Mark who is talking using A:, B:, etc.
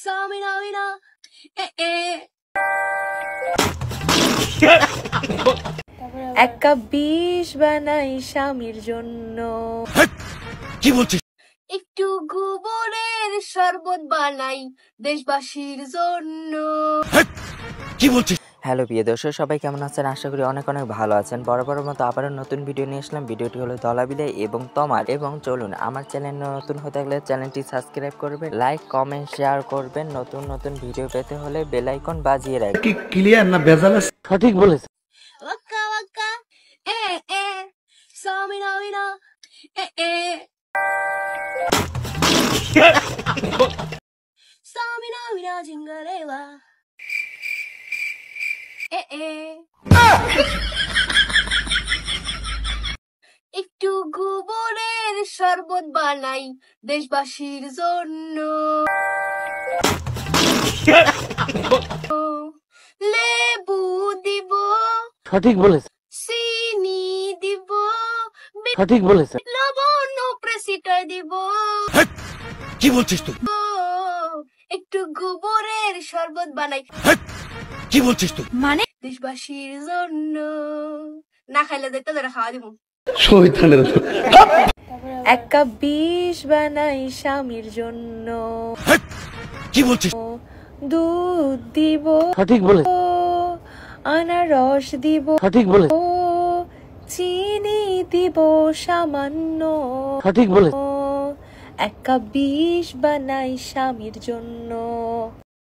A: Samina, mina, eh.
B: এক cup বিষ বানাই স্বামীর জন্য।
C: কি বলছিস?
A: একটু গোবরের শরবত বানাই দেশবাসীর জন্য।
C: কি বলছিস?
B: হ্যালো প্রিয় দর্শক, সবাই কেমন আছেন? আশা করি অনেক অনেক ভালো আছেন। বরাবর মতো আবারও নতুন ভিডিও নিয়ে আসলাম। ভিডিওটি হলো দলাবিলাই এবং তমার। এবং চলুন, আমার চ্যানেল নতুন হতে গেলে চ্যানেলটি সাবস্ক্রাইব করবেন, লাইক কমেন্ট শেয়ার করবেন। নতুন নতুন ভিডিও পেতে হলে বেল আইকন বাজিয়ে রাখবেন।
C: কি ক্লিয়ার না ভেজাল?
B: সঠিক বলেছেন।
A: Waka waka, eh. Samina, mina, eh. Samina, mina, jingaleva, eh. একটু গোবরের শরবত বানাই দেশবাসীর জন্য। লেবু দিব,
B: সঠিক বলেছেন।
A: চিনি দিব,
B: সঠিক বলেছেন।
A: লবণ প্রেসিটা দিব।
C: কি বলছিস তুই?
A: একটু গোবরের শরবত বানাই
C: কি বলছিস তুই?
A: মানে দেশবাসীর জন্য। না খাইলে দেখতে ধরে খাওয়া দিব।
C: শয়তানের তো।
B: এক কাপ বিষ বানাই স্বামীর জন্য।
C: কি বলছিস?
B: দুধ দিব, সঠিক বলেছেন। আনারস দিব, সঠিক বলেছেন। চিনি দিব সামান্য, সঠিক বলেছেন। এক কাপ বিষ বানাই স্বামীর জন্য।